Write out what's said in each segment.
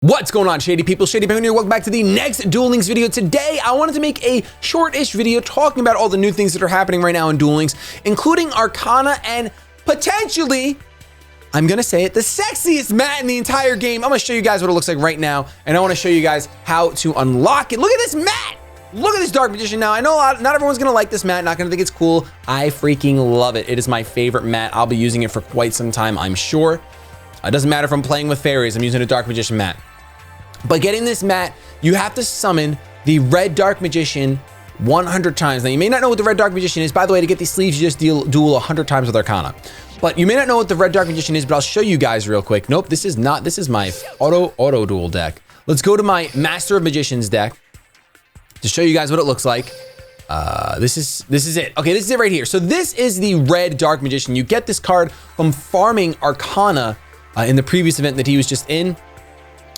What's going on, Shady people? ShadyPenguinn here. Welcome back to the next Duel Links video. Today, I wanted to make a short-ish video talking about all the new things that are happening right now in Duel Links, including Arkana and potentially, I'm gonna say it, the sexiest mat in the entire game. I'm gonna show you guys what it looks like right now, and I wanna show you guys how to unlock it. Look at this mat! Look at this Dark Magician. Now, I know not everyone's gonna like this mat, not gonna think it's cool. I freaking love it. It is my favorite mat. I'll be using it for quite some time, I'm sure. It doesn't matter if I'm playing with fairies, I'm using a Dark Magician mat. But getting this mat, you have to summon the Red Dark Magician 100 times. Now, you may not know what the Red Dark Magician is. By the way, to get these sleeves, you just duel 100 times with Arkana. But you may not know what the Red Dark Magician is, but I'll show you guys real quick. Nope, this is not. This is my auto duel deck. Let's go to my Master of Magicians deck to show you guys what it looks like. This is it. Okay, this is it right here. So this is the Red Dark Magician. You get this card from farming Arkana in the previous event that he was just in.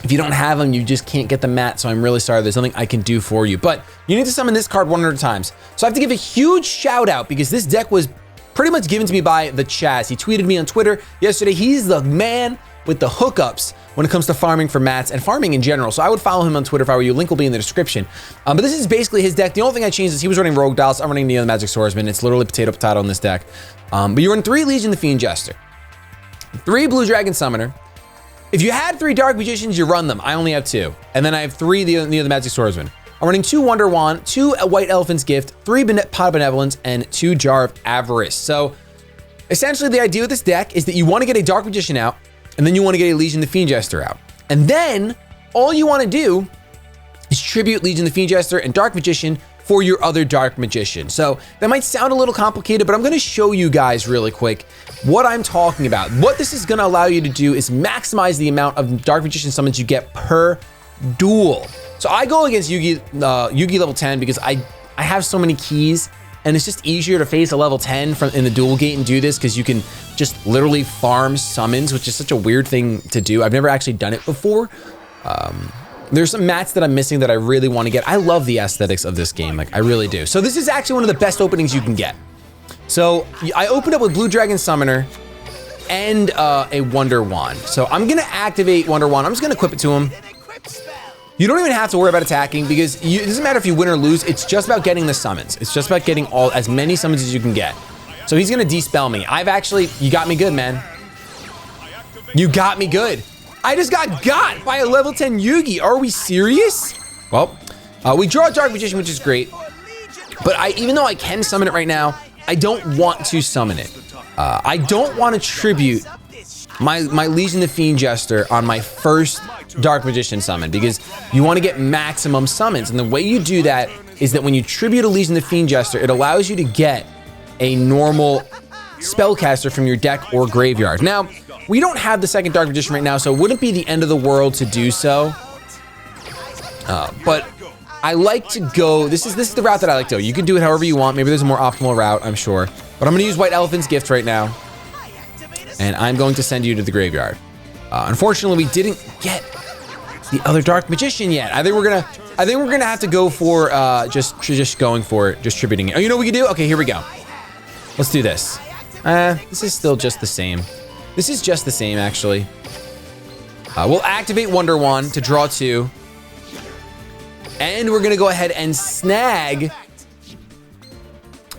If you don't have them, you just can't get the mat, so I'm really sorry. There's nothing I can do for you. But you need to summon this card 100 times. So I have to give a huge shout out because this deck was pretty much given to me by the Chaz. He tweeted me on Twitter yesterday. He's the man with the hookups when it comes to farming for mats and farming in general. So I would follow him on Twitter if I were you. Link will be in the description. But this is basically his deck. The only thing I changed is he was running Rogue Dials. I'm running Neo the Magic Swordsman. It's literally potato on this deck. But you run 3 Legion the Fiend Jester, 3 Blue Dragon Summoner. If you had 3 Dark Magicians, you run them. I only have 2. And then I have 3 Neo the Magic Swordsman. I'm running 2 Wonder Wand, 2 White Elephant's Gift, 3 Pot of Benevolence, and 2 Jar of Avarice. So essentially the idea with this deck is that you want to get a Dark Magician out, and then you want to get a Legion the Fiend Jester out. And then all you want to do is tribute Legion the Fiend Jester and Dark Magician for your other Dark Magician. So that might sound a little complicated, but I'm going to show you guys really quick what I'm talking about. What this is going to allow you to do is maximize the amount of Dark Magician summons you get per duel. So I go against YuGiOh level 10 because I have so many keys, and it's just easier to face a level 10 in the duel gate and do this because you can just literally farm summons, which is such a weird thing to do. I've never actually done it before. There's some mats that I'm missing that I really want to get. I love the aesthetics of this game, like I really do. So this is actually one of the best openings you can get. So I opened up with Blue Dragon Summoner and a Wonder Wand. So I'm gonna activate Wonder Wand. I'm just gonna equip it to him. You don't even have to worry about attacking because it doesn't matter if you win or lose. It's just about getting the summons. It's just about getting as many summons as you can get. So he's gonna dispel me. You got me good, man. You got me good. I just got by a level 10 Yugi. Are we serious? Well, we draw a Dark Magician, which is great. But even though I can summon it right now, I don't want to summon it. I don't want to tribute my Legion the Fiend Jester on my first Dark Magician summon because you want to get maximum summons. And the way you do that is that when you tribute a Legion the Fiend Jester, it allows you to get a normal spellcaster from your deck or graveyard. Now, we don't have the second Dark Magician right now, so it wouldn't be the end of the world to do so. But I like to go, this is the route that I like to go. You can do it however you want. Maybe there's a more optimal route, I'm sure. But I'm gonna use White Elephant's Gift right now. And I'm going to send you to the graveyard. Unfortunately, we didn't get the other Dark Magician yet. I think we're gonna have to go for just going for it, just tributing it. Oh, you know what we can do? Okay, here we go. Let's do this. This is still just the same. This is just the same, actually. We'll activate Wonder Wand to draw 2. And we're gonna go ahead and snag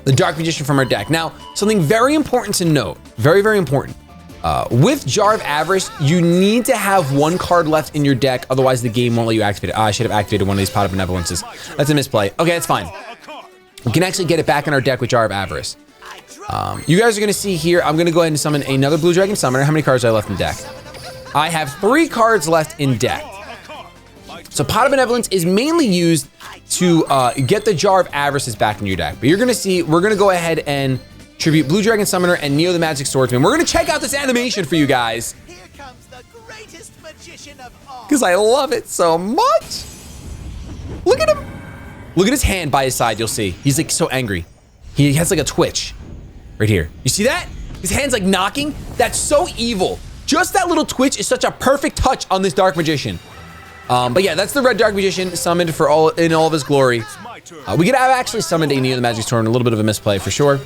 the Dark Magician from our deck. Now, something very important to note, very, very important. With Jar of Avarice, you need to have 1 card left in your deck, otherwise the game won't let you activate it. I should have activated one of these Pot of Benevolences. That's a misplay. Okay, that's fine. We can actually get it back in our deck with Jar of Avarice. You guys are gonna see here, I'm gonna go ahead and summon another Blue Dragon Summoner. How many cards do I have left in deck? I have 3 cards left in deck. So Pot of Benevolence is mainly used to get the Jar of Avarices back in your deck. But you're gonna see, we're gonna go ahead and tribute Blue Dragon Summoner and Neo the Magic Swordsman. We're gonna check out this animation for you guys. Here comes the greatest magician of all. Because I love it so much. Look at him. Look at his hand by his side, you'll see. He's like so angry. He has like a twitch right here. You see that? His hand's like knocking. That's so evil. Just that little twitch is such a perfect touch on this Dark Magician. But yeah, that's the Red Dark Magician summoned in all of his glory. We could have actually summoned a Neo the Magic Sword, a little bit of a misplay for sure.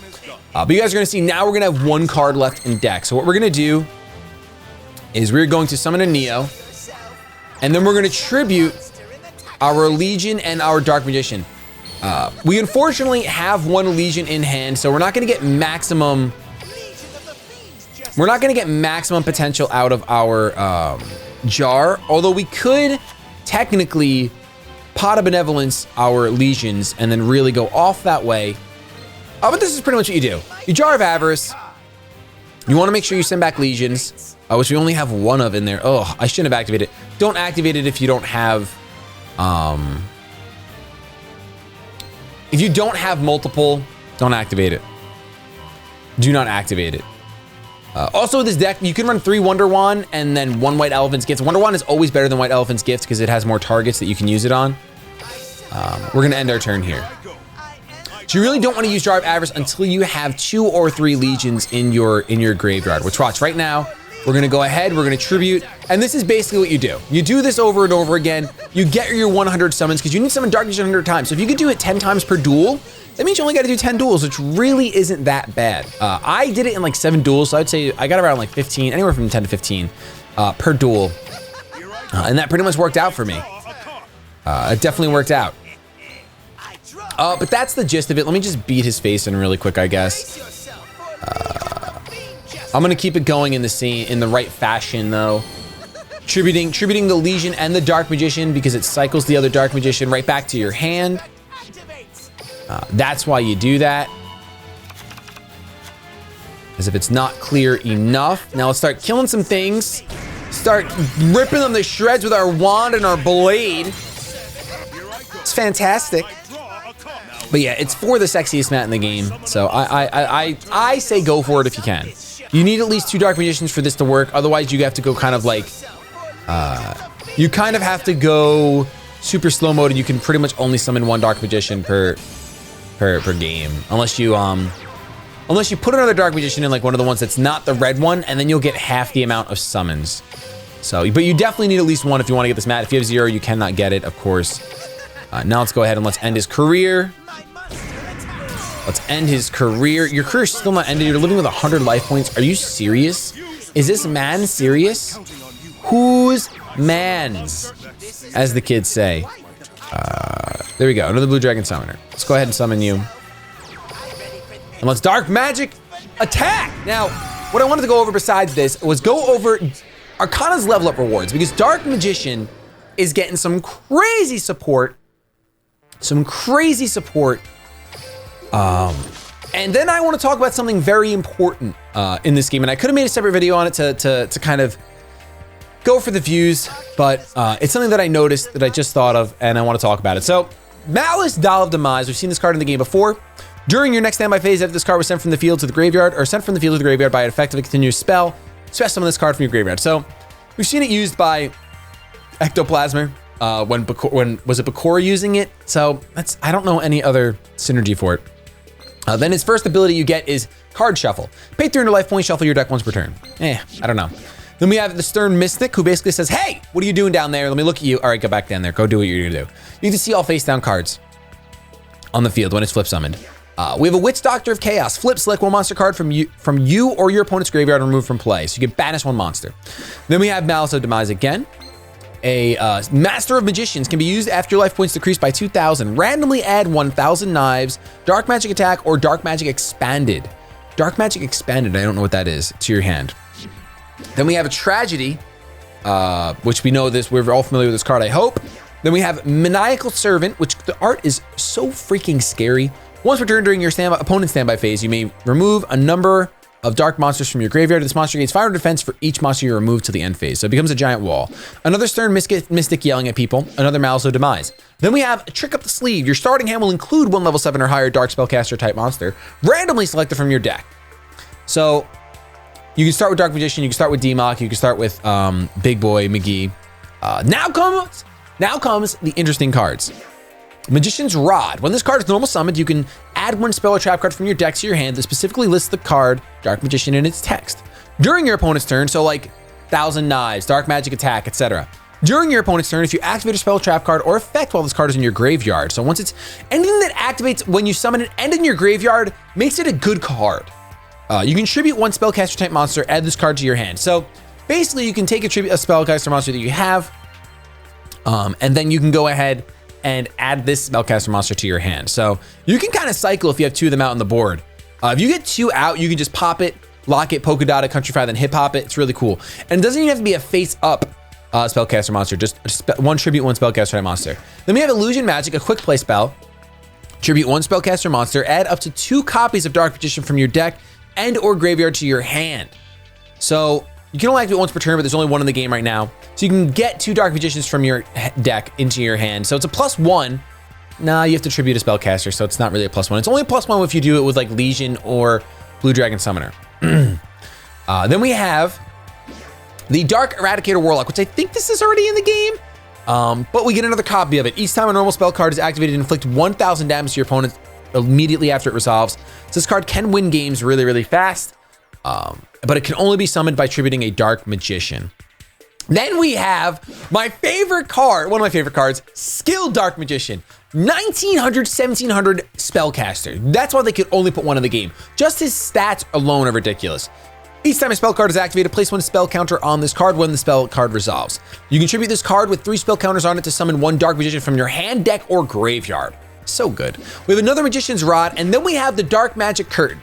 But you guys are gonna see now we're gonna have 1 card left in deck. So what we're gonna do is we're going to summon a Neo. And then we're gonna tribute our Legion and our Dark Magician. We unfortunately have one Legion in hand, so we're not gonna get maximum potential out of our jar, although we could technically Pot of Benevolence our Legions and then really go off that way. But this is pretty much what you do. You Jar of Avarice. You want to make sure you send back Legions, which we only have one of in there. Oh, I shouldn't have activated it. Don't activate it if you don't have, if you don't have multiple, don't activate it. Do not activate it. Also, with this deck, you can run 3 Wonder Wand and then 1 White Elephant's Gift. Wonder Wand is always better than White Elephant's Gift because it has more targets that you can use it on. We're gonna end our turn here. So you really don't want to use Jar of Avarice until you have 2 or 3 Legions in your graveyard. Which, watch, right now, we're gonna go ahead, we're gonna tribute, and this is basically what you do. You do this over and over again. You get your 100 summons because you need to summon Dark Magician 100 times. So if you could do it 10 times per duel, that means you only got to do 10 duels, which really isn't that bad. I did it in like 7 duels, so I'd say I got around like 15, anywhere from 10 to 15 per duel, and that pretty much worked out for me. It definitely worked out. But that's the gist of it. Let me just beat his face in really quick, I guess. I'm gonna keep it going in the right fashion though. Tributing the Legion and the Dark Magician because it cycles the other Dark Magician right back to your hand. That's why you do that. As if it's not clear enough. Now let's start killing some things. Start ripping them to shreds with our wand and our blade. It's fantastic. But yeah, it's for the sexiest mat in the game. So I say go for it if you can. You need at least 2 Dark Magicians for this to work. Otherwise, you have to go kind of like, you kind of have to go super slow mode, and you can pretty much only summon 1 Dark Magician per game, unless you put another Dark Magician in, like one of the ones that's not the red one, and then you'll get half the amount of summons. So, but you definitely need at least 1 if you want to get this mat. If you have 0, you cannot get it, of course. Now let's go ahead and let's end his career. Let's end his career. Your career's still not ended. You're living with 100 life points. Are you serious? Is this man serious? Who's man's? As the kids say. There we go, another Blue Dragon Summoner. Let's go ahead and summon you. And let's Dark Magic attack! Now, what I wanted to go over besides this was go over Arkana's level up rewards, because Dark Magician is getting some crazy support. And then I want to talk about something very important in this game, and I could have made a separate video on it to kind of go for the views, but it's something that I noticed that I just thought of, and I want to talk about it. So, Malice, Doll of Demise. We've seen this card in the game before. During your next standby phase, after this card was sent from the field to the graveyard, or sent from the field to the graveyard by an effective continuous spell, special summon this card from your graveyard. So, we've seen it used by Ectoplasmer. When was it Bakura using it? So I don't know any other synergy for it. Then his first ability you get is Card Shuffle. Pay 300 life points, shuffle your deck once per turn. I don't know. Then we have the Stern Mystic, who basically says, hey, what are you doing down there? Let me look at you. All right, go back down there. Go do what you're gonna do. You can see all face down cards on the field when it's flip summoned. We have a Witch Doctor of Chaos. Flip, select 1 monster card from you or your opponent's graveyard and remove from play. So you can banish 1 monster. Then we have Malice of Demise again. A Master of Magicians can be used after your life points decrease by 2,000. Randomly add 1,000 knives, Dark Magic Attack, or Dark Magic Expanded. Dark Magic Expanded, I don't know what that is, to your hand. Then we have a Tragedy, which we know this, we're all familiar with this card, I hope. Then we have Maniacal Servant, which the art is so freaking scary. Once per turn during your opponent's standby phase, you may remove a number of dark monsters from your graveyard. This monster gains 500 defense for each monster you remove till the end phase. So it becomes a giant wall. Another Stern Mystic yelling at people. Another Malice of Demise. Then we have a Trick Up the Sleeve. Your starting hand will include 1 level 7 or higher Dark Spellcaster type monster, randomly selected from your deck. So you can start with Dark Magician, you can start with D-Mock, you can start with Big Boy McGee. Now comes the interesting cards. Magician's Rod. When this card is normal summoned, you can add 1 spell or trap card from your deck to your hand that specifically lists the card Dark Magician in its text. During your opponent's turn, so like 1,000 Knives, Dark Magic Attack, etc. During your opponent's turn, if you activate a spell, trap card, or effect while this card is in your graveyard. So once it's anything that activates when you summon it and in your graveyard makes it a good card. You can tribute 1 spellcaster type monster, add this card to your hand. So basically you can take a spellcaster monster that you have, And then you can go ahead and add this spellcaster monster to your hand. So you can kind of cycle if you have 2 of them out on the board. If you get 2 out, you can just pop it, lock it, polka dot it, country fire, then hip hop it. It's really cool. And it doesn't even have to be a face up spellcaster monster, just 1 tribute, 1 spellcaster type monster. Then we have Illusion Magic, a quick play spell. Tribute 1 spellcaster monster, add up to 2 copies of Dark Magician from your deck and or graveyard to your hand. So you can only activate once per turn, but there's only 1 in the game right now. So you can get 2 Dark Magicians from your deck into your hand. So it's a +1. Nah, you have to tribute a spellcaster, so it's not really a +1. It's only a +1 if you do it with like Legion or Blue Dragon Summoner. Then we have the Dark Eradicator Warlock, which I think this is already in the game. But we get another copy of it. Each time a normal spell card is activated, inflict 1,000 damage to your opponent immediately after it resolves. So this card can win games really, really fast, but it can only be summoned by tributing a Dark Magician. Then we have my favorite card, one of my favorite cards, Skilled Dark Magician. 1900, 1700 spellcaster. That's why they could only put 1 in the game. Just his stats alone are ridiculous. Each time a spell card is activated, place 1 spell counter on this card when the spell card resolves. You can tribute this card with 3 spell counters on it to summon 1 Dark Magician from your hand, deck, or graveyard. So good. We have another Magician's Rod, and then we have the Dark Magic Curtain.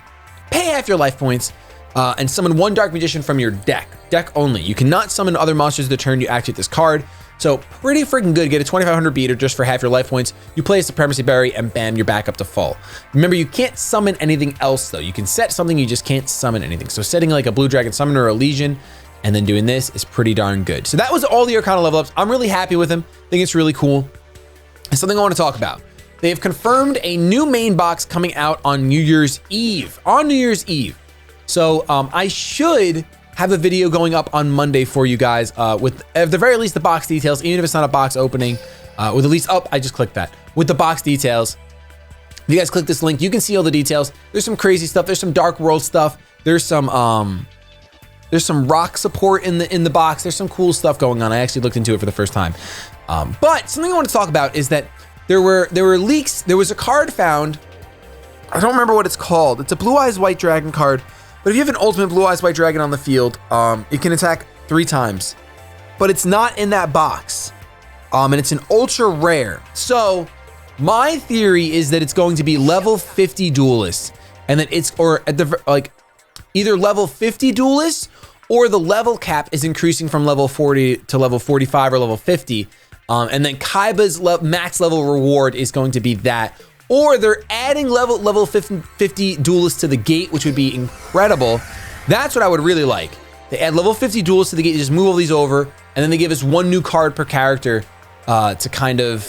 Pay half your life points and summon 1 Dark Magician from your deck. Deck only. You cannot summon other monsters the turn you activate this card. So pretty freaking good. Get a 2500 beater just for half your life points. You play a Supremacy Berry and bam, you're back up to full. Remember, you can't summon anything else though. You can set something, you just can't summon anything. So setting like a Blue Dragon Summoner or a Legion and then doing this is pretty darn good. So that was all the Arkana level ups. I'm really happy with them. I think it's really cool. And something I want to talk about. They have confirmed a new main box coming out on New Year's Eve. On New Year's Eve. So I should have a video going up on Monday for you guys with at the very least the box details, even if it's not a box opening, with at least, oh, I just clicked that, with the box details. If you guys click this link, you can see all the details. There's some crazy stuff. There's some Dark World stuff. There's some rock support in the box. There's some cool stuff going on. I actually looked into it for the first time. But something I want to talk about is that there were leaks. There was a card found. I don't remember what it's called. It's a Blue Eyes White Dragon card. But if you have an ultimate Blue Eyes White Dragon on the field, it can attack 3 times. But it's not in that box. And it's an ultra rare. So my theory is that it's going to be level 50 duelists. And that it's, or at the, like, either level 50 duelists or the level cap is increasing from level 40 to level 45 or level 50. And then Kaiba's max level reward is going to be that. Or they're adding level 50 duelists to the gate, which would be incredible. That's what I would really like. They add level 50 duelists to the gate, just move all these over, and then they give us 1 new card per character to kind of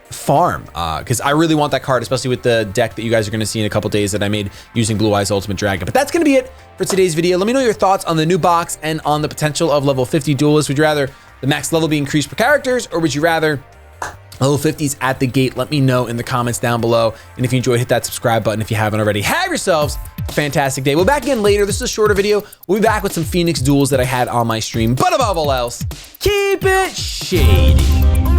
farm. Because I really want that card, especially with the deck that you guys are going to see in a couple days that I made using Blue Eyes Ultimate Dragon. But that's going to be it for today's video. Let me know your thoughts on the new box and on the potential of level 50 duelists. Would you rather the max level be increased per characters, or would you rather level 50s at the gate? Let me know in the comments down below. And if you enjoyed, hit that subscribe button if you haven't already. Have yourselves a fantastic day. We'll be back again later. This is a shorter video. We'll be back with some Phoenix duels that I had on my stream. But above all else, keep it shady.